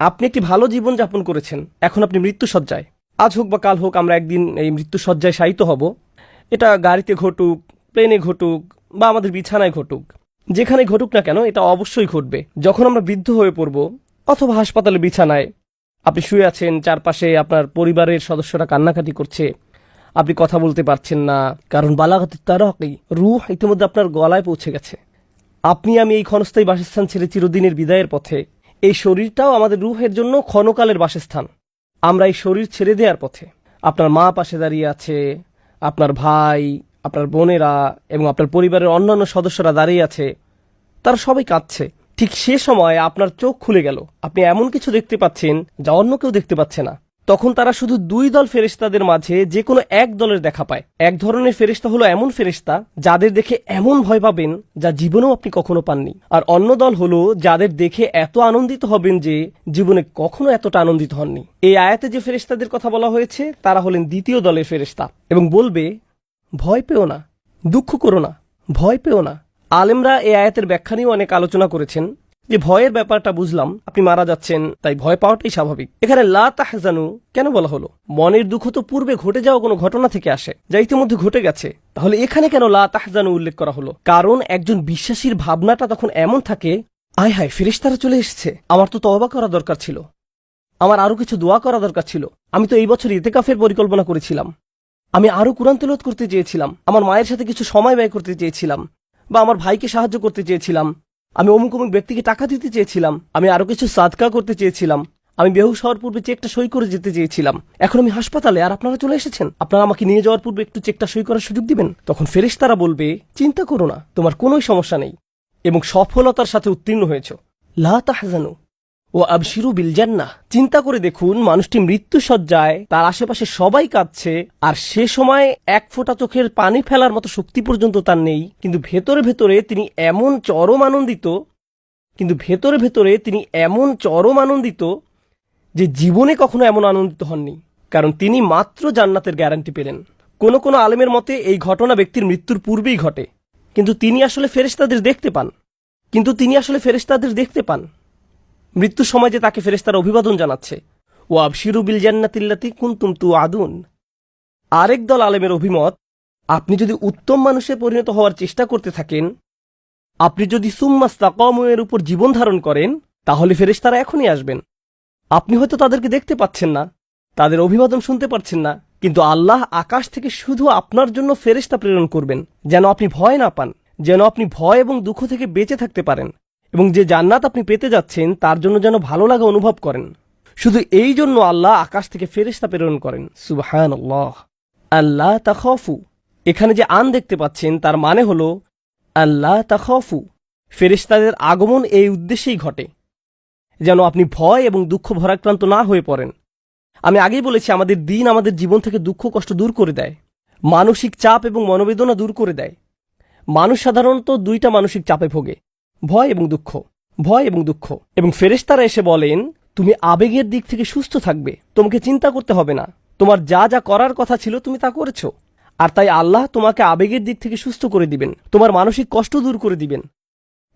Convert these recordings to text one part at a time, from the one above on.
আপনি একটি ভালো জীবন যাপন করেছেন, এখন আপনি মৃত্যুশয্যায়। আজ হোক বা কাল হোক আমরা একদিন এই মৃত্যুশয্যায় শায়িত হব। এটা গাড়িতে ঘটুক, প্লেনে ঘটুক বা আমাদের বিছানায় ঘটুক, যেখানে ঘটুক না কেন এটা অবশ্যই ঘটবে। যখন আমরা বৃদ্ধ হয়ে পড়ব অথবা হাসপাতালে বিছানায় আপনি শুয়ে আছেন, চারপাশে আপনার পরিবারের সদস্যরা কান্নাকাটি করছে, আপনি কথা বলতে পারছেন না, কারণ বালাগাত তারাকি, রূহ ইতিমধ্যে আপনার গলায় পৌঁছে গেছে। আপনি আমি এই ক্ষণস্থায়ী বাসস্থান ছেড়ে চিরদিনের বিদায়ের পথে। এই শরীরটাও আমাদের রূহের জন্য ক্ষণকালের বাসস্থান। আমরা এই শরীর ছেড়ে দেওয়ার পথে। আপনার মা পাশে দাঁড়িয়ে আছে, আপনার ভাই, আপনার বোনেরা এবং আপনার পরিবারের অন্যান্য সদস্যরা দাঁড়িয়ে আছে, তারা সবাই কাঁদছে। ঠিক সে সময় আপনার চোখ খুলে গেল, আপনি এমন কিছু দেখতে পাচ্ছেন যা অন্য কেউ দেখতে পাচ্ছে না। তখন তারা শুধু দুই দল ফেরেশতাদের মাঝে যে কোনো এক দলের দেখা পায়। এক ধরনের ফেরেশতা হলো এমন ফেরেশতা যাদের দেখে এমন ভয় পাবেন যা জীবনেও আপনি কখনো পাননি, আর অন্য দল হলো যাদের দেখে এত আনন্দিত হবেন যে জীবনে কখনো এতটা আনন্দিত হননি। এই আয়াতে যে ফেরেশতাদের কথা বলা হয়েছে তারা হলেন দ্বিতীয় দলের ফেরেশতা, এবং বলবে ভয় পেও না, দুঃখ করো না, ভয় পেও না। আলেমরা এই আয়াতের ব্যাখ্যা নিয়েও অনেক আলোচনা করেছেন যে ভয়ের ব্যাপারটা বুঝলাম, আপনি মারা যাচ্ছেন তাই ভয় পাওয়াটাই স্বাভাবিক। এখানে লা তাহজানু কেন বলা হলো? মনের দুঃখ তো পূর্বে ঘটে যাওয়া কোনো ঘটনা থেকে আসে, যা ইতিমধ্যে ঘটে গেছে। তাহলে এখানে কেন লা তাহজানু উল্লেখ করা হলো? কারণ একজন বিশ্বাসীর ভাবনাটা তখন এমন থাকে, আয় হায় ফেরেশতারা চলে এসেছে, আমার তো তওবা করা দরকার ছিল, আমার আরো কিছু দোয়া করা দরকার ছিল, আমি তো এই বছর ইতিকাফের পরিকল্পনা করেছিলাম, আমি আরো কুরআন তেলাওয়াত করতে চেয়েছিলাম, আমার মায়ের সাথে কিছু সময় ব্যয় করতে চেয়েছিলাম, বা আমার ভাইকে সাহায্য করতে চেয়েছিলাম, আমি অমুক অমুক ব্যক্তিকে টাকা দিতে চেয়েছিলাম, আমি আরো কিছু সাদকা করতে চেয়েছিলাম, আমি বেহুশ হওয়ার পূর্বে চেকটা সই করে যেতে চেয়েছিলাম, এখন আমি হাসপাতালে আর আপনারা চলে এসেছেন, আপনারা আমাকে নিয়ে যাওয়ার পূর্বে একটু চেকটা সই করার সুযোগ দিবেন। তখন ফেরেশতারা বলবে চিন্তা করো না, তোমার কোনোই সমস্যা নেই এবং সফলতার সাথে উত্তীর্ণ হয়েছ। লা তাহজানু ও আবশিরু বিল জান্নাহ। চিন্তা করে দেখুন, মানুষটি মৃত্যুশয্যায়, তার আশেপাশে সবাই কাঁদছে, আর সে সময় এক ফোঁটা চোখের পানি ফেলার মতো শক্তি পর্যন্ত তার নেই, কিন্তু ভেতরে ভেতরে তিনি এমন চরম আনন্দিত যে জীবনে কখনো এমন আনন্দিত হননি, কারণ তিনি মাত্র জান্নাতের গ্যারান্টি পেলেন। কোন কোন আলেমের মতে এই ঘটনা ব্যক্তির মৃত্যুর পূর্বেই ঘটে, কিন্তু তিনি আসলে ফেরেশতাদের দেখতে পান। মৃত্যুর সময় যে তাকে ফেরেশতারা অভিবাদন জানাচ্ছে, ও আবশিরু বিল জান্নাতিল্লাতী কুনতুম তুআদুন। আরেক দল আলেমের অভিমত, আপনি যদি উত্তম মানুষে পরিণত হওয়ার চেষ্টা করতে থাকেন, আপনি যদি সুম্মাস্তাকামু এর উপর জীবন ধারণ করেন, তাহলে ফেরেশতারা এখনই আসবেন। আপনি হয়তো তাদেরকে দেখতে পাচ্ছেন না, তাদের অভিবাদন শুনতে পাচ্ছেন না, কিন্তু আল্লাহ আকাশ থেকে শুধু আপনার জন্য ফেরেশতা প্রেরণ করবেন, যেন আপনি ভয় না পান, যেন আপনি ভয় এবং দুঃখ থেকে বেঁচে থাকতে পারেন, এবং যে জান্নাত আপনি পেতে যাচ্ছেন তার জন্য যেন ভালো লাগা অনুভব করেন। শুধু এই জন্য আল্লাহ আকাশ থেকে ফেরেশতা প্রেরণ করেন। সুবহানাল্লাহ। আল্লাহ তাখাফু, এখানে যে আন দেখতে পাচ্ছেন তার মানে হলো আল্লাহ তাখাফু, ফেরেশতাদের আগমন এই উদ্দেশ্যেই ঘটে যেন আপনি ভয় এবং দুঃখ ভরাক্রান্ত না হয়ে পড়েন। আমি আগেই বলেছি, আমাদের দিন আমাদের জীবন থেকে দুঃখ কষ্ট দূর করে দেয়, মানসিক চাপ এবং মনোবেদনা দূর করে দেয়। মানুষ সাধারণত দুইটা মানসিক চাপে ভোগে, ভয় এবং দুঃখ। এবং ফেরেশতারা এসে বলেন তুমি আবেগের দিক থেকে সুস্থ থাকবে, তোমাকে চিন্তা করতে হবে না, তোমার যা যা করার কথা ছিল তুমি তা করেছো, আর তাই আল্লাহ তোমাকে আবেগের দিক থেকে সুস্থ করে দিবেন, তোমার মানসিক কষ্ট দূর করে দিবেন।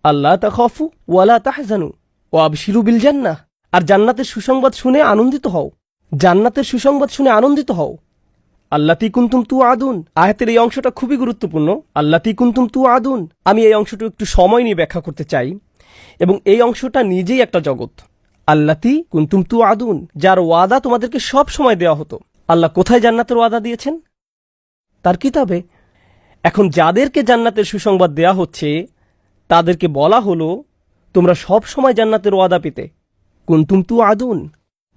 আল্লাহ তাখাফু ওয়ালা তাহজানু ওয়া আবশিরু বিল জান্নাহ। আর জান্নাতের সুসংবাদ শুনে আনন্দিত হও। আল্লাতী কুনতুম তুআদুন। আয়াতের এই অংশটা খুবই গুরুত্বপূর্ণ। আল্লাতী কুনতুম তুআদুন, আমি এই অংশটা একটু সময় নিয়ে ব্যাখ্যা করতে চাই, এবং এই অংশটা নিজেই একটা জগৎ। আল্লাতী কুনতুম তুআদুন, যার ওয়াদা তোমাদেরকে সব সময় দেওয়া হতো। আল্লাহ কোথায় জান্নাতের ওয়াদা দিয়েছেন? তার কিতাবে। এখন যাদেরকে জান্নাতের সুসংবাদ দেয়া হচ্ছে তাদেরকে বলা হলো তোমরা সব সময় জান্নাতের ওয়াদা পেতে। কুনতুম তুআদুন।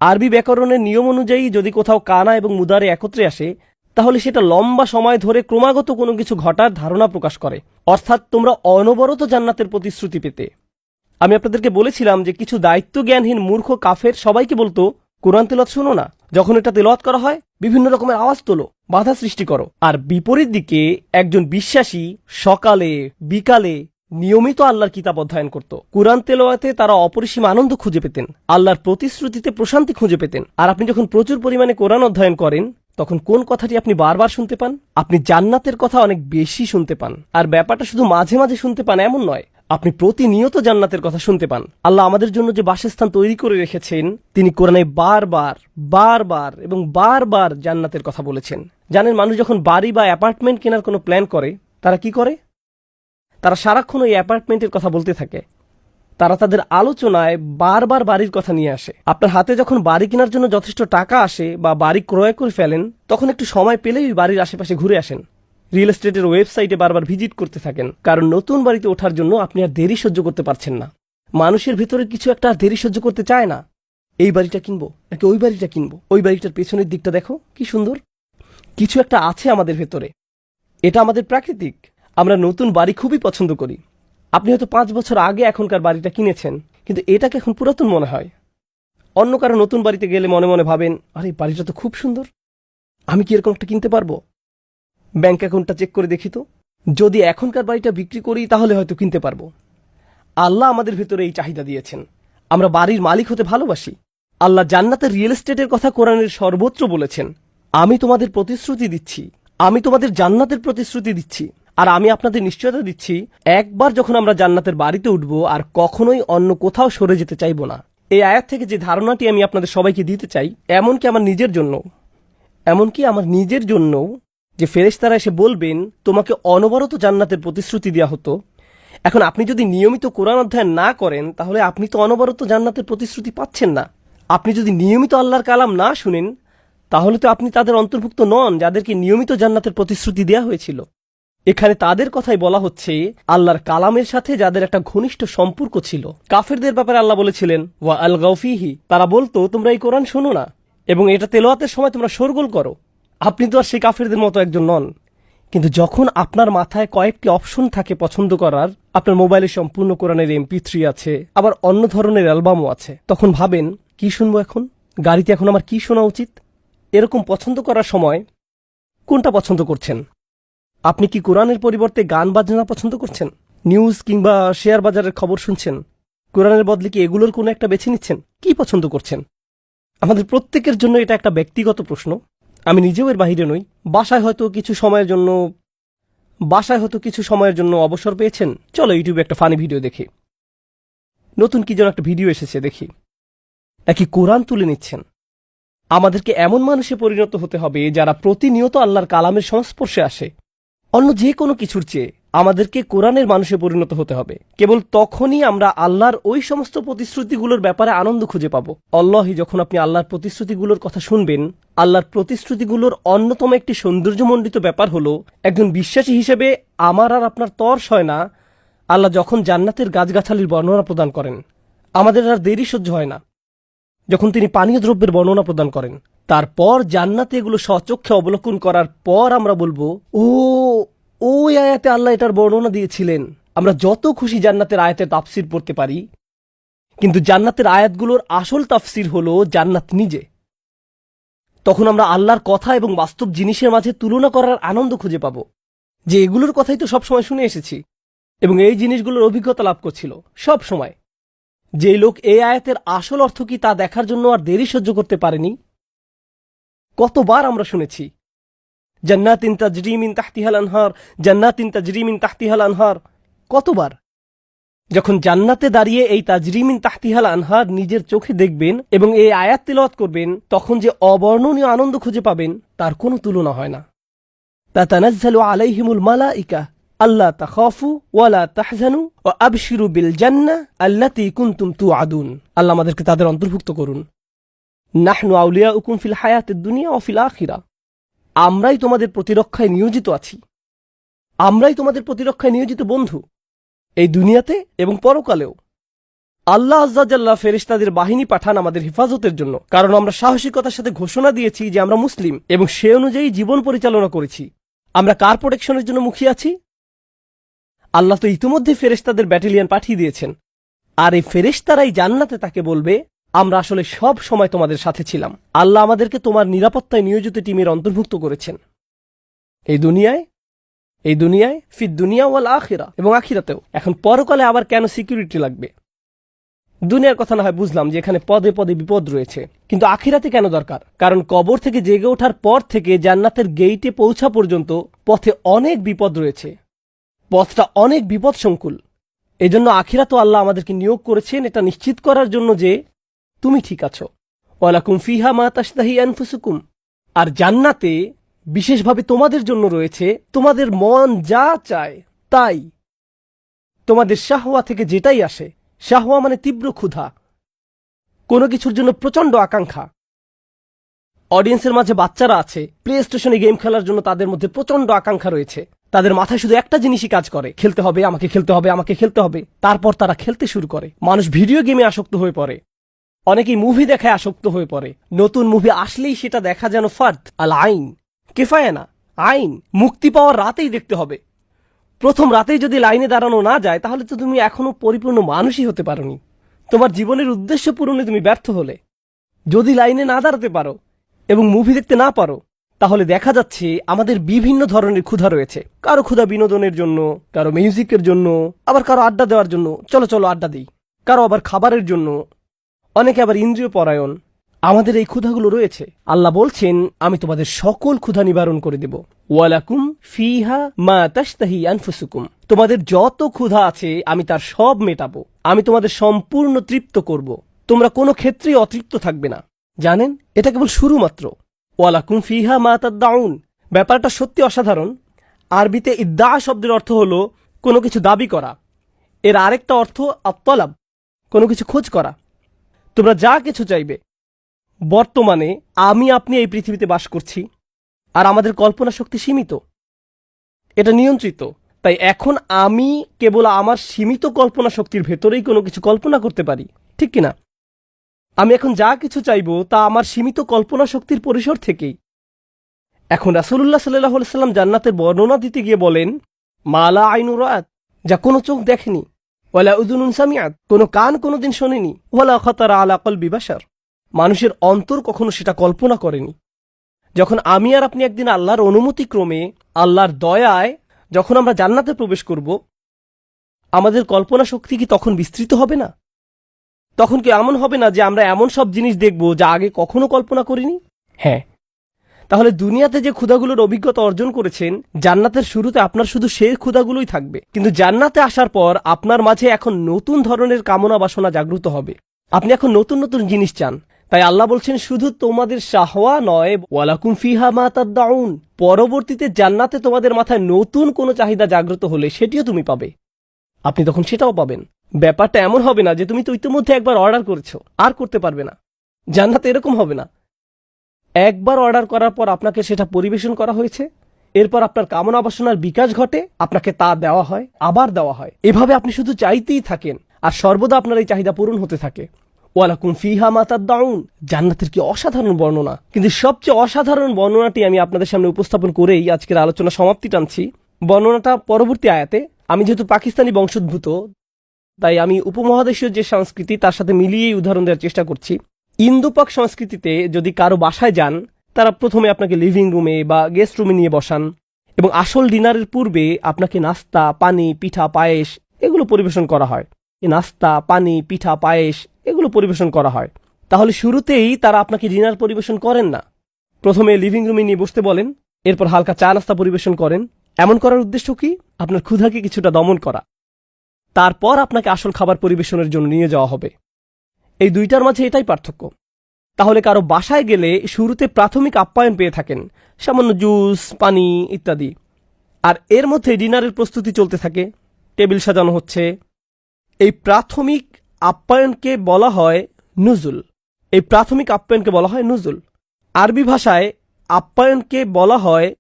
আরবি ব্যাকরণের নিয়ম অনুযায়ী যদি কোথাও কানা এবং মুদারে একত্রে আসে, তাহলে সেটা লম্বা সময় ধরে ক্রমাগত কোনো কিছু ঘটার ধারণা প্রকাশ করে, অর্থাৎ তোমরা অনবরত জান্নাতের প্রতিশ্রুতি পেতে। আমি আপনাদেরকে বলেছিলাম যে কিছু দায়িত্ব জ্ঞানহীন মূর্খ কাফের সবাইকে বলতো কোরআন তেলাওয়াত শোনো না, যখন এটা তেলাওয়াত করা হয় বিভিন্ন রকমের আওয়াজ তোলো, বাধা সৃষ্টি করো। আর বিপরীত দিকে একজন বিশ্বাসী সকালে বিকালে নিয়মিত আল্লাহর কিতাব অধ্যয়ন করত। কুরআন তেলাওয়াতে তারা অপরিসীম আনন্দ খুঁজে পেতেন, আল্লাহর প্রতিশ্রুতিতে প্রশান্তি খুঁজে পেতেন। আর আপনি যখন প্রচুর পরিমাণে কোরআন অধ্যয়ন করেন, তখন কোন কথাটি আপনি বারবার শুনতে পান? আপনি জান্নাতের কথা অনেক বেশি শুনতে পান। আর ব্যাপারটা শুধু মাঝে মাঝে শুনতে পান এমন নয়, আপনি প্রতিনিয়ত জান্নাতের কথা শুনতে পান। আল্লাহ আমাদের জন্য যে বাসস্থান তৈরি করে রেখেছেন, তিনি কোরআনে বারবার বারবার এবং বারবার জান্নাতের কথা বলেছেন। জানেন, মানুষ যখন বাড়ি বা অ্যাপার্টমেন্ট কেনার কোনো প্ল্যান করে, তারা কি করে? তারা সারাক্ষণ ওই অ্যাপার্টমেন্টের কথা বলতে থাকে। তারা তাদের আলোচনায় বারবার বাড়ির কথা নিয়ে আসে। আপনার হাতে যখন বাড়ি কেনার জন্য যথেষ্ট টাকা আসে বা বাড়ি ক্রয় করে ফেলেন, তখন একটু সময় পেলেই বাড়ির আশেপাশে ঘুরে আসেন, রিয়েল এস্টেটের ওয়েবসাইটে বারবার ভিজিট করতে থাকেন, কারণ নতুন বাড়িতে ওঠার জন্য আপনি আর দেরি সহ্য করতে পারছেন না। মানুষের ভিতরে কিছু একটা আর দেরি সহ্য করতে চায় না। এই বাড়িটা কিনবো নাকি ওই বাড়িটা কিনবো, ওই বাড়িটার পেছনের দিকটা দেখো কি সুন্দর। কিছু একটা আছে আমাদের ভেতরে, এটা আমাদের প্রাকৃতিক। আমরা নতুন বাড়ি খুবই পছন্দ করি। আপনি হয়তো 5 বছর আগে এখনকার বাড়িটা কিনেছেন, কিন্তু এটাকে এখন পুরাতন মনে হয়। অন্য কারো নতুন বাড়িতে গেলে মনে মনে ভাবেন, আরে বাড়িটা তো খুব সুন্দর, আমি কি এরকম একটা কিনতে পারবো? ব্যাংক অ্যাকাউন্টটা চেক করে দেখি তো, যদি এখনকার বাড়িটা বিক্রি করি তাহলে হয়তো কিনতে পারবো। আল্লাহ আমাদের ভেতরে এই চাহিদা দিয়েছেন। আমরা বাড়ির মালিক হতে ভালোবাসি। আল্লাহ জান্নাতের রিয়েল এস্টেটের কথা কোরআনের সর্বত্র বলেছেন। আমি তোমাদের প্রতিশ্রুতি দিচ্ছি, আমি তোমাদের জান্নাতের প্রতিশ্রুতি দিচ্ছি, আর আমি আপনাদের নিশ্চয়তা দিচ্ছি, একবার যখন আমরা জান্নাতের বাড়িতে উঠব আর কখনোই অন্য কোথাও সরে যেতে চাইব না। এই আয়াত থেকে যে ধারণাটি আমি আপনাদের সবাইকে দিতে চাই, এমনকি আমার নিজের জন্য, যে ফেরেশতারা এসে বলবেন তোমাকে অনবরত জান্নাতের প্রতিশ্রুতি দেওয়া হতো। এখন আপনি যদি নিয়মিত কোরআন অধ্যয়ন না করেন, তাহলে আপনি তো অনবরত জান্নাতের প্রতিশ্রুতি পাচ্ছেন না। আপনি যদি নিয়মিত আল্লাহর কালাম না শুনেন, তাহলে তো আপনি তাদের অন্তর্ভুক্ত নন যাদেরকে নিয়মিত জান্নাতের প্রতিশ্রুতি দেওয়া হয়েছিল। এখানে তাদের কথাই বলা হচ্ছে, আল্লাহর কালামের সাথে যাদের একটা ঘনিষ্ঠ সম্পর্ক ছিল। কাফেরদের ব্যাপারে আল্লাহ বলেছিলেন, ওয়া আল গাউফিহি, তারা বলতো তোমরা এই কোরআন শোনো না এবং এটা তেলাওয়াতের সময় তোমরা শোরগোল করো। আপনি তো আর সেই কাফেরদের মতো একজন নন। কিন্তু যখন আপনার মাথায় কয়েকটি অপশন থাকে পছন্দ করার, আপনার মোবাইলে সম্পূর্ণ কোরআনের MP3 আছে, আবার অন্য ধরনের অ্যালবামও আছে, তখন ভাবেন কি শুনবো এখন, গাড়িতে এখন আমার কি শোনা উচিত? এরকম পছন্দ করার সময় কোনটা পছন্দ করছেন? আপনি কি কোরআনের পরিবর্তে গান বাজনা পছন্দ করছেন? নিউজ কিংবা শেয়ার বাজারের খবর শুনছেন? কোরআনের বদলে কি এগুলোর কোনো একটা বেছে নিচ্ছেন? কি পছন্দ করছেন? আমাদের প্রত্যেকের জন্য এটা একটা ব্যক্তিগত প্রশ্ন। আমি নিজেও এর বাহিরে নই। বাসায় হয়তো কিছু সময়ের জন্য অবসর পেয়েছেন, চলো ইউটিউবে একটা ফানি ভিডিও দেখি, নতুন কি যেন একটা ভিডিও এসেছে দেখি, নাকি কোরআন তুলে নিচ্ছেন? আমাদেরকে এমন মানুষে পরিণত হতে হবে যারা প্রতিনিয়ত আল্লাহর কালামের সংস্পর্শে আসে। অন্য যে কোনো কিছুর চেয়ে আমাদেরকে কোরআনের মানুষে পরিণত হতে হবে। কেবল তখনই আমরা আল্লাহর ওই সমস্ত প্রতিশ্রুতিগুলোর ব্যাপারে আনন্দ খুঁজে পাবো। আল্লাহি, যখন আপনি আল্লাহর প্রতিশ্রুতিগুলোর কথা শুনবেন, আল্লাহর প্রতিশ্রুতিগুলোর অন্যতম একটি সৌন্দর্যমণ্ডিত ব্যাপার হলো, একজন বিশ্বাসী হিসেবে আমার আর আপনার তর্স হয় না আল্লাহ যখন জান্নাতের গাছগাছালির বর্ণনা প্রদান করেন। আমাদের আর দেরি সহ্য হয় না যখন তিনি পানীয় দ্রব্যের বর্ণনা প্রদান করেন। তারপর জান্নাতে এগুলো স্বচক্ষে অবলোকন করার পর আমরা বলবো, ওই আয়াতে আল্লাহ এটার বর্ণনা দিয়েছিলেন। আমরা যত খুশি জান্নাতের আয়াতের তাফসির পড়তে পারি, কিন্তু জান্নাতের আয়াতগুলোর আসল তাফসির হলো জান্নাত নিজে। তখন আমরা আল্লাহর কথা এবং বাস্তব জিনিসের মাঝে তুলনা করার আনন্দ খুঁজে পাব, যে এগুলোর কথাই তো সবসময় শুনে এসেছি এবং এই জিনিসগুলোর অভিজ্ঞতা লাভ করছিল সব সময়। যে লোক এই আয়াতের আসল অর্থ কি তা দেখার জন্য আর দেরি সহ্য করতে পারেনি। কতবার আমরা শুনেছি জান্নাতিন তাজরি মিন তাহতিহাল আনহার, জান্নাতিন তাজরি মিন তাহতিহাল আনহার। কতবার! যখন জান্নাতে দাঁড়িয়ে এই তাজরি মিন তাহতিহাল আনহার নিজের চোখে দেখবেন এবং এই আয়াত তিলাওয়াত করবেন, তখন যে অবর্ণনীয় আনন্দ খুঁজে পাবেন তার কোনো তুলনা হয় না। তাতানাজ্জালু আলাইহিমুল মালাইকা আল্লা তাখাফু ওয়ালা তাহজানু ওয়া আবশিরু বিল জান্নাহ আল্লাতী কুনতুম তুআদুন। আল্লাহ আমাদেরকে তাদের অন্তর্ভুক্ত করুন। নাহনু আউলিয়াউকুম ফিল হায়াতিদ দুনিয়া ওয়া ফিল আখিরাহ। আমরাই তোমাদের প্রতিরক্ষায় নিয়োজিত আছি, আমরাই তোমাদের প্রতিরক্ষায় নিয়োজিত বন্ধু, এই দুনিয়াতে এবং পরকালেও। আল্লাহ আজ্জা জাল্লাহ ফেরেশতাদের বাহিনী পাঠান আমাদের হেফাজতের জন্য, কারণ আমরা সাহসিকতার সাথে ঘোষণা দিয়েছি যে আমরা মুসলিম এবং সে অনুযায়ী জীবন পরিচালনা করেছি। আমরা কার প্রোটেকশনের জন্য মুখিয়ে আছি? আল্লাহ তো ইতিমধ্যে ফেরেশতাদের ব্যাটালিয়ন পাঠিয়ে দিয়েছেন, আর এই ফেরেশতারাই জান্নাতে তাকে বলবে, আমরা আসলে সব সময় তোমাদের সাথে ছিলাম। আল্লাহ আমাদেরকে তোমার নিরাপত্তায় নিয়োজিত টিমের অন্তর্ভুক্ত করেছেন, এই দুনিয়ায় ফিদ দুনিয়া ওয়াল আখিরা, এবং আখিরাতেও। এখন পরকালে আবার কেন সিকিউরিটি লাগবে? দুনিয়ার কথা না হয় বুঝলাম যে এখানে পদে পদে বিপদ রয়েছে, কিন্তু আখিরাতে কেন দরকার? কারণ কবর থেকে জেগে ওঠার পর থেকে জান্নাতের গেইটে পৌঁছা পর্যন্ত পথে অনেক বিপদ রয়েছে। পথটা অনেক বিপদ সংকুল। এজন্য আখিরাতও আল্লাহ আমাদেরকে নিয়োগ করেছেন এটা নিশ্চিত করার জন্য যে তুমি ঠিক আছো। ওয়ালাকুম ফিহা মা তাশতাহি আনফুসুকুম, আর জান্নাতে বিশেষভাবে তোমাদের জন্য রয়েছে তোমাদের মন যা চায় তাই। তোমাদের শাহওয়া থেকে যেটাই আসে, শাহওয়া মানে তীব্র ক্ষুধা, কোনো কিছুর জন্য প্রচণ্ড আকাঙ্ক্ষা। অডিয়েন্সের মাঝে বাচ্চারা আছে, প্লে স্টেশনে গেম খেলার জন্য তাদের মধ্যে প্রচণ্ড আকাঙ্ক্ষা রয়েছে। তাদের মাথায় শুধু একটা জিনিসই কাজ করে, খেলতে হবে, আমাকে খেলতে হবে, আমাকে খেলতে হবে। তারপর তারা খেলতে শুরু করে। মানুষ ভিডিও গেমে আসক্ত হয়ে পড়ে, অনেকেই মুভি দেখায় আসক্ত হয়ে পড়ে। নতুন মুভি আসলেই সেটা দেখা যেন ফার্দ আল আইন, কেফায় না আইন। মুক্তি পাওয়ার রাতেই দেখতে হবে। প্রথম রাতেই যদি লাইনে দাঁড়ানো না যায় তাহলে তো তুমি এখনো পরিপূর্ণ মানুষই হতে পারোনি। তোমার জীবনের উদ্দেশ্য পূরণে তুমি ব্যর্থ হলে। যদি লাইনে না দাঁড়াতে পারো এবং মুভি দেখতে না পারো, তাহলে দেখা যাচ্ছে আমাদের বিভিন্ন ধরনের ক্ষুধা রয়েছে। কারো ক্ষুধা বিনোদনের জন্য, কারো মিউজিকের জন্য, আবার কারো আড্ডা দেওয়ার জন্য, চলো চলো আড্ডা দিই, কারো আবার খাবারের জন্য, অনেকে আবার ইন্দ্রিয় পরায়ণ। আমাদের এই ক্ষুধাগুলো রয়েছে। আল্লাহ বলছেন আমি তোমাদের সকল ক্ষুধা নিবারণ করে দেব। ওয়ালাকুম ফিহা মা তাশতাহি আনফুসুকুম, তোমাদের যত ক্ষুধা আছে আমি তার সব মেটাবো। আমি তোমাদের সম্পূর্ণ তৃপ্ত করব। তোমরা কোনো ক্ষেত্রেই অতৃপ্ত থাকবে না। জানেন, এটা কেবল শুরু মাত্র। ওয়ালাকুম ফিহা মা তাদদাউন, ব্যাপারটা সত্যি অসাধারণ। আরবিতে ইদ্দা শব্দের অর্থ হলো কোনো কিছু দাবি করা। এর আরেকটা অর্থ আত-তালাব, কোনো কিছু খোঁজ করা। তোমরা যা কিছু চাইবে। বর্তমানে আমি আপনি এই পৃথিবীতে বাস করছি, আর আমাদের কল্পনা শক্তি সীমিত, এটা নিয়ন্ত্রিত। তাই এখন আমি কেবল আমার সীমিত কল্পনা শক্তির ভেতরেই কোনো কিছু কল্পনা করতে পারি, ঠিক কিনা? আমি এখন যা কিছু চাইব তা আমার সীমিত কল্পনা শক্তির পরিসর থেকেই। এখন রাসূলুল্লাহ সাল্লাল্লাহু আলাইহি সাল্লাম জান্নাতের বর্ণনা দিতে গিয়ে বলেন, মালা আইনু রাআত, যা কোনো চোখ দেখেনি, ওয়ালা উযুনুন সামিআত, কোনো কান কোনোদিন শোনেনি, ওয়ালা খাতারা আলা কলবি বাশার, মানুষের অন্তর কখনো সেটা কল্পনা করেনি। যখন আমি আর আপনি একদিন আল্লাহর অনুমতি ক্রমে, আল্লাহর দয়ায় যখন আমরা জান্নাতে প্রবেশ করব, আমাদের কল্পনা শক্তি কি তখন বিস্তৃত হবে না? তখন কি এমন হবে না যে আমরা এমন সব জিনিস দেখব যা আগে কখনো কল্পনা করিনি? হ্যাঁ। তাহলে দুনিয়াতে যে ক্ষুধাগুলোর অভিজ্ঞতা অর্জন করেছেন, জান্নাতের শুরুতে আপনার শুধু সেই ক্ষুধাগুলোই থাকবে। কিন্তু জান্নাতে আসার পর আপনার মাঝে এখন নতুন ধরনের কামনা বাসনা জাগ্রত হবে। আপনি এখন নতুন নতুন জিনিস চান। তাই আল্লাহ বলছেন শুধু তোমাদের শাহওয়া নয়, ওয়ালাকুম ফিহা মা তাদদাউন, পরবর্তীতে জান্নাতে তোমাদের মাথায় নতুন কোনো চাহিদা জাগ্রত হলে সেটিও তুমি পাবে। আপনি তখন সেটাও পাবেন। ব্যাপারটা এমন হবে না যে তুমি তো ইতিমধ্যে একবার অর্ডার করেছো, আর করতে পারবে না। জান্নাতে এরকম হবে না। একবার অর্ডার করার পর আপনাকে সেটা পরিবেশন করা হয়েছে, এরপর আপনার কামনা বাসনার বিকাশ ঘটে, আপনাকে তা দেওয়া হয়, আবার দেওয়া হয়। এভাবে আপনি শুধু চাইতেই থাকেন, আর সর্বদা আপনার এই চাহিদা পূরণ হতে থাকে। ওয়ালাকুম ফিহা মা তাদদাউন, জান্নাতের কি অসাধারণ বর্ণনা। কিন্তু সবচেয়ে অসাধারণ বর্ণনাটি আমি আপনাদের সামনে উপস্থাপন করেই আজকের আলোচনা সমাপ্তি টানছি। বর্ণনাটা পরবর্তী আয়াতে। আমি যেহেতু পাকিস্তানি বংশোদ্ভূত, তাই আমি উপমহাদেশীয় যে সংস্কৃতি তার সাথে মিলিয়েই উদাহরণ দেওয়ার চেষ্টা করছি। ইন্দোপাক সংস্কৃতিতে যদি কারো বাসায় যান, তারা প্রথমে আপনাকে লিভিং রুমে বা গেস্ট রুমে নিয়ে বসান এবং আসল ডিনারের পূর্বে আপনাকে নাস্তা, পানি, পিঠা, পায়েস এগুলো পরিবেশন করা হয়। নাস্তা, পানি, পিঠা, পায়েস এগুলো পরিবেশন করা হয়। তাহলে শুরুতেই তারা আপনাকে ডিনার পরিবেশন করেন না। প্রথমে লিভিং রুমে নিয়ে বসতে বলেন, এরপর হালকা চা নাস্তা পরিবেশন করেন। এমন করার উদ্দেশ্য কি? আপনার ক্ষুধাকে কিছুটা দমন করা। তারপর আপনাকে আসল খাবার পরিবেশনের জন্য নিয়ে যাওয়া হবে। এই দুইটার মাঝে এটাই পার্থক্য। তাহলে কারো বাসায় গেলে শুরুতে প্রাথমিক আপ্যায়ন পেয়ে থাকেন, সামান্য জুস, পানি ইত্যাদি। আর এর মধ্যে ডিনারের প্রস্তুতি চলতে থাকে, টেবিল সাজানো হচ্ছে। এই প্রাথমিক আপ্যায়নকে বলা হয় নুজুল। এই প্রাথমিক আপ্যায়নকে বলা হয় নুজুল। আরবি ভাষায় আপ্যায়নকে বলা হয়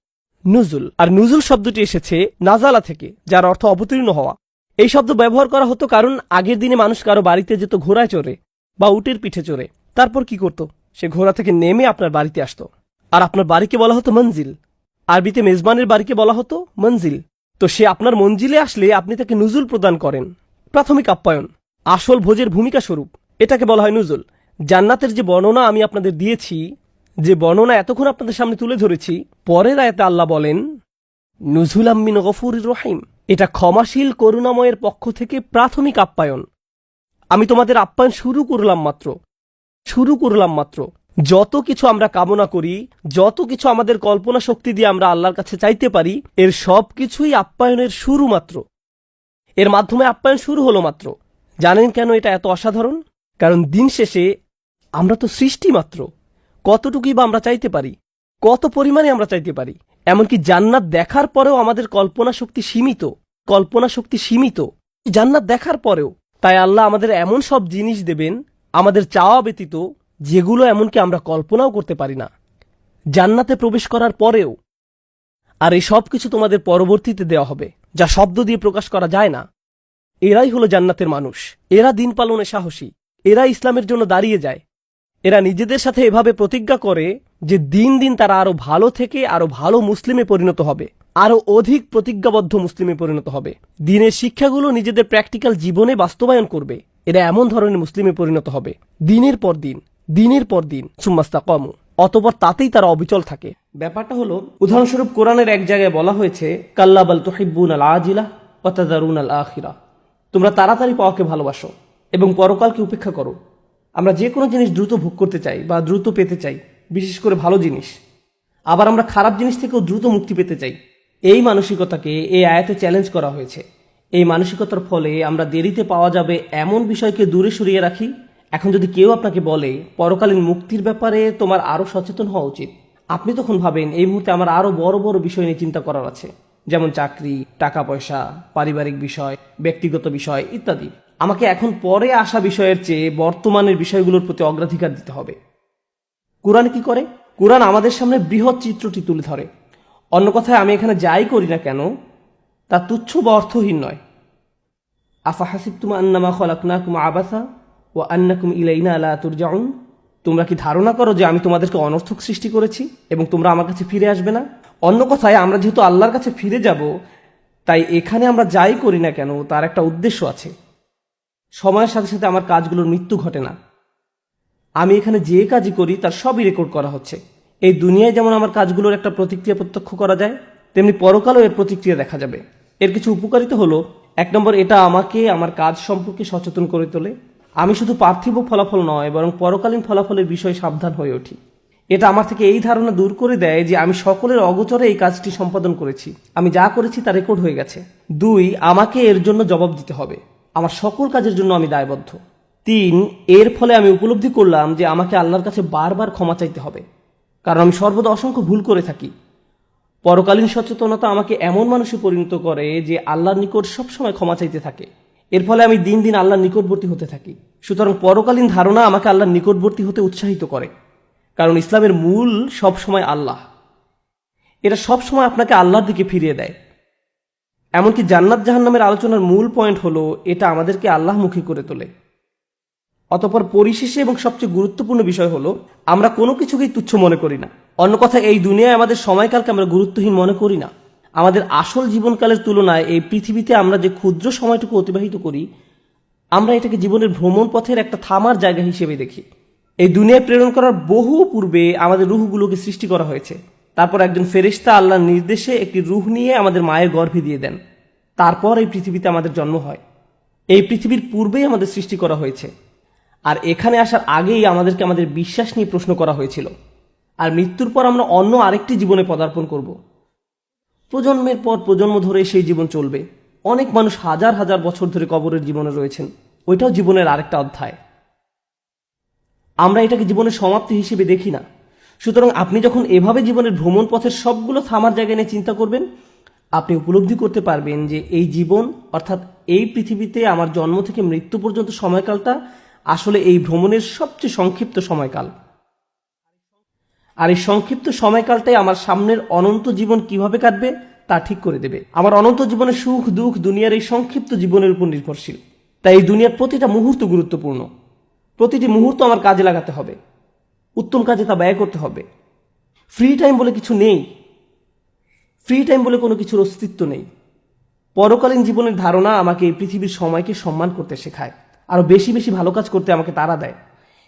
নুজুল। আর নুজুল শব্দটি এসেছে নাজালা থেকে, যার অর্থ অবতীর্ণ হওয়া। এই শব্দ ব্যবহার করা হতো কারণ আগের দিনে মানুষ কারো বাড়িতে যেত ঘোড়ায় চড়ে বা উটের পিঠে চড়ে। তারপর কি করত? সে ঘোড়া থেকে নেমে আপনার বাড়িতে আসতো। আর আপনার বাড়িকে বলা হতো মঞ্জিল। আরবিতে মেজবানের বাড়িকে বলা হতো মঞ্জিল। তো সে আপনার মঞ্জিলে আসলে আপনি তাকে নুজুল প্রদান করেন। প্রাথমিক আপ্যায়ন, আসল ভোজের ভূমিকা স্বরূপ, এটাকে বলা হয় নুজুল। জান্নাতের যে বর্ণনা আমি আপনাদের দিয়েছি, যে বর্ণনা এতক্ষণ আপনাদের সামনে তুলে ধরেছি, পরের আয়াতে আল্লাহ বলেন নুজুলাম মিন গফুরির রহিম, এটা ক্ষমাশীল করুণাময়ের পক্ষ থেকে প্রাথমিক আপ্যায়ন। আমি তোমাদের আপ্যায়ন শুরু করলাম মাত্র। যত কিছু আমরা কামনা করি, যত কিছু আমাদের কল্পনা শক্তি দিয়ে আমরা আল্লাহর কাছে চাইতে পারি, এর সব কিছুই আপ্যায়নের শুরু মাত্র। এর মাধ্যমে আপ্যায়ন শুরু হলো মাত্র। জানেন কেন এটা এত অসাধারণ? কারণ দিন শেষে আমরা তো সৃষ্টি মাত্র। কতটুকুই বা আমরা চাইতে পারি, কত পরিমাণে আমরা চাইতে পারি। এমনকি জান্নাত দেখার পরেও আমাদের কল্পনা শক্তি সীমিত। জান্নাত দেখার পরেও। তাই আল্লাহ আমাদের এমন সব জিনিস দেবেন আমাদের চাওয়া ব্যতীত, যেগুলো এমনকি আমরা কল্পনাও করতে পারি না জান্নাতে প্রবেশ করার পরেও। আর এই সব কিছু তোমাদের পরবর্তীতে দেওয়া হবে, যা শব্দ দিয়ে প্রকাশ করা যায় না। এরাই হলো জান্নাতের মানুষ। এরা দিন পালনে সাহসী, এরা ইসলামের জন্য দাঁড়িয়ে যায়। এরা নিজেদের সাথে এভাবে প্রতিজ্ঞা করে যে দিন দিন তারা আরো ভালো থেকে আরো ভালো মুসলিমে পরিণত হবে, আরো অধিক প্রতিজ্ঞাবদ্ধ মুসলিমে পরিণত হবে। দিনের শিক্ষাগুলো নিজেদের প্র্যাকটিক্যাল জীবনে বাস্তবায়ন করবে। এরা এমন ধরনের মুসলিমে পরিণত হবে দিনের পর দিন সুম্মাস্তাকামু, অতঃপর তাতেই তারা অবিচল থাকে। ব্যাপারটা হলো, উদাহরণস্বরূপ কোরআনের এক জায়গায় বলা হয়েছে, কাল্লা বাল তুহিব্বুনাল আজিলা ওয়া তাযারুনাল আখিরা, তোমরা তাড়াতাড়ি পাওয়াকে ভালোবাসো এবং পরকালকে উপেক্ষা করো। আমরা যে কোনো জিনিস দ্রুত ভোগ করতে চাই বা দ্রুত পেতে চাই, বিশেষ করে ভালো জিনিস। আবার আমরা খারাপ জিনিস থেকেও দ্রুত মুক্তি পেতে চাই। এই মানসিকতাকে এই আয়াতে চ্যালেঞ্জ করা হয়েছে। এই মানসিকতার ফলে আমরা দেরিতে পাওয়া যাবে এমন বিষয়কে দূরে সরিয়ে রাখি। এখন যদি কেউ আপনাকে বলে পরকালীন মুক্তির ব্যাপারে তোমার আরো সচেতন হওয়া উচিত, আপনি তখন ভাবেন এই মুহূর্তে আমার আরো বড় বড় বিষয় নিয়ে চিন্তা করার আছে, যেমন চাকরি, টাকা পয়সা, পারিবারিক বিষয়, ব্যক্তিগত বিষয় ইত্যাদি। আমাকে এখন পরে আসা বিষয়ের চেয়ে বর্তমানের বিষয়গুলোর প্রতি অগ্রাধিকার দিতে হবে। কোরআন কি করে? কোরআন আমাদের সামনে বৃহৎ চিত্রটি তুলে ধরে। অন্য কথায়, আমি এখানে যাই করি না কেন তা তুচ্ছ বা অর্থহীন নয়। আফা হাসিবতুম আন্নামা খলাকনাকুম আবাসা ওয়া আন্নাকুম ইলাইনা লা তুরজাউন, তোমরা কি ধারণা করো যে আমি তোমাদেরকে অনর্থক সৃষ্টি করেছি এবং তোমরা আমার কাছে ফিরে আসবে না? অন্য কথায়, আমরা যেহেতু আল্লাহর কাছে ফিরে যাব, তাই এখানে আমরা যাই করি না কেন তার একটা উদ্দেশ্য আছে। সময়ের সাথে সাথে আমার কাজগুলোর মৃত্যু ঘটে না। আমি এখানে যে কাজই করি তার সবই রেকর্ড করা হচ্ছে। এই দুনিয়ায় যেমন আমার কাজগুলোর একটা প্রতিক্রিয়া প্রত্যক্ষ করা যায়, তেমনি পরকালেও এর প্রতিক্রিয়া দেখা যাবে। এর কিছু উপকারিতা হলো, 1 নম্বর, এটা আমাকে আমার কাজ সম্পর্কে সচেতন করে তোলে। আমি শুধু পার্থিব ফলাফল নয়, বরং পরকালীন ফলাফলের বিষয়ে সাবধান হয়ে উঠি। এটা আমার থেকে এই ধারণা দূর করে দেয় যে আমি সকলের অগোচরে এই কাজটি সম্পাদন করেছি, আমি যা করেছি তা রেকর্ড হয়ে গেছে। 2, আমাকে এর জন্য জবাব দিতে হবে, আমার সকল কাজের জন্য আমি দায়বদ্ধ। 3, এর ফলে আমি উপলব্ধি করলাম যে আমাকে আল্লাহর কাছে বারবার ক্ষমা চাইতে হবে, কারণ আমি সর্বদা অসংখ্য ভুল করে থাকি। পরকালীন সচেতনতা আমাকে এমন মানুষে পরিণত করে যে আল্লাহর নিকট সবসময় ক্ষমা চাইতে থাকে। এর ফলে আমি দিন দিন আল্লাহর নিকটবর্তী হতে থাকি। সুতরাং পরকালীন ধারণা আমাকে আল্লাহর নিকটবর্তী হতে উৎসাহিত করে, কারণ ইসলামের মূল সবসময় আল্লাহ। এটা সবসময় আপনাকে আল্লাহর দিকে ফিরিয়ে দেয়। এমনকি জান্নাত জাহান্নামের আলোচনার মূল পয়েন্ট হলো, এটা আমাদেরকে আল্লাহমুখী করে তোলে। অতঃপর পরিশেষে এবং সবচেয়ে গুরুত্বপূর্ণ বিষয় হলো, আমরা কোনো কিছুকেই তুচ্ছ মনে করি না। অন্য কথা, এই দুনিয়ায় আমাদের সময়কালকে আমরা গুরুত্বহীন মনে করি না। আমাদের আসল জীবনকালের তুলনায় এই পৃথিবীতে আমরা যে ক্ষুদ্র সময়টুকু অতিবাহিত করি, আমরা এটাকে জীবনের ভ্রমণ পথের একটা থামার জায়গা হিসেবে দেখি। এই দুনিয়ায় প্রেরণ করার বহু পূর্বে আমাদের রুহগুলোকে সৃষ্টি করা হয়েছে। তারপর একজন ফেরেশতা আল্লাহর নির্দেশে একটি রুহ নিয়ে আমাদের মায়ের গর্ভে দিয়ে দেন। তারপর এই পৃথিবীতে আমাদের জন্ম হয়। এই পৃথিবীর পূর্বেই আমাদের সৃষ্টি করা হয়েছে। আর এখানে আসার আগেই আমাদেরকে আমাদের বিশ্বাস নিয়ে প্রশ্ন করা হয়েছিল। আর মৃত্যুর পর আমরা অন্য আরেকটি জীবনে পদার্পণ করব। প্রজন্মের পর প্রজন্ম ধরে সেই জীবন চলবে। অনেক মানুষ হাজার হাজার বছর ধরে কবরের জীবনে রয়েছেন, ওইটাও জীবনের আরেকটা অধ্যায়। আমরা এটাকে জীবনের সমাপ্তি হিসেবে দেখি না। সুতরাং আপনি যখন এভাবে জীবনের ভ্রমণ পথের সবগুলো থামার জায়গায় নিয়ে চিন্তা করবেন, আপনি উপলব্ধি করতে পারবেন যে এই জীবন, অর্থাৎ এই পৃথিবীতে আমার জন্ম থেকে মৃত্যু পর্যন্ত সময়কালটা আসলে এই ভ্রমণের সবচেয়ে সংক্ষিপ্ত সময়কাল। আর এই সংক্ষিপ্ত সময়কালটাই আমার সামনের অনন্ত জীবন কিভাবে কাটবে তা ঠিক করে দেবে। আমার অনন্ত জীবনের সুখ দুঃখ দুনিয়ার এই সংক্ষিপ্ত জীবনের উপর নির্ভরশীল। তাই এই দুনিয়ার প্রতিটা মুহূর্ত গুরুত্বপূর্ণ। প্রতিটি মুহূর্ত আমার কাজে লাগাতে হবে, উত্তম কাজে তা ব্যয় করতে হবে। ফ্রি টাইম বলে কিছু নেই। ফ্রি টাইম বলে কোনো কিছুর অস্তিত্ব নেই। পরকালীন জীবনের ধারণা আমাকে এই পৃথিবীর সময়কে সম্মান করতে শেখায়, আরো বেশি বেশি ভালো কাজ করতে আমাকে তাড়া দেয়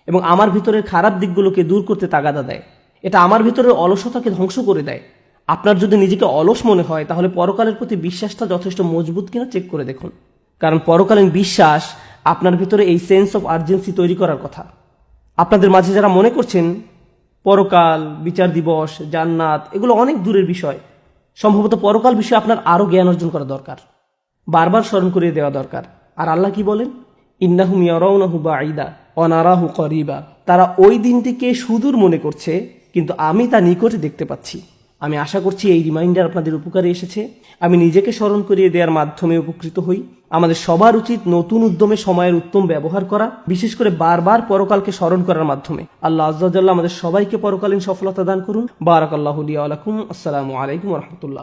এবং আমার ভিতরের খারাপ দিকগুলোকে দূর করতে তাগাদা দেয়। এটা আমার ভিতরের অলসতাকে ধ্বংস করে দেয়। আপনার যদি নিজেকে অলস মনে হয়, তাহলে পরকালের প্রতি বিশ্বাসটা যথেষ্ট মজবুত কিনা চেক করে দেখুন। কারণ পরকালীন বিশ্বাস আপনার ভিতরে এই সেন্স অফ আর্জেন্সি তৈরি করার কথা। আপনাদের মাঝে যারা মনে করছেন পরকাল, বিচার দিবস, জান্নাত এগুলো অনেক দূরের বিষয়, সম্ভবত পরকাল বিষয়ে আপনার আরো জ্ঞান অর্জন করা দরকার। বারবার স্মরণ করিয়ে দেওয়া দরকার। আর আল্লাহ কি বলেন? ইন্নাহুম ইয়ারাউনাহু বাঈদা ওয়া নারাহু করিবা। তারা ওই দিনটিকে সুদূর মনে করছে, কিন্তু আমি তা নিকটে দেখতে পাচ্ছি। আমি আশা করছি এই রিমাইন্ডার আপনাদের উপকারে এসেছে। আমি নিজেকে স্মরণ করিয়ে দেওয়ার মাধ্যমে উপকৃত হই। আমাদের সবার উচিত নতুন উদ্যমে সময়ের উত্তম ব্যবহার করা, বিশেষ করে বারবার পরকালকে স্মরণ করার মাধ্যমে। আল্লাহ আজ্জা ওয়া জাল্লা আমাদের সবাইকে পরকালীন সফলতা দান করুন। বারাকাল্লাহু লি ওয়া লাকুম। আসসালামু আলাইকুম ওয়া রাহমাতুল্লাহ।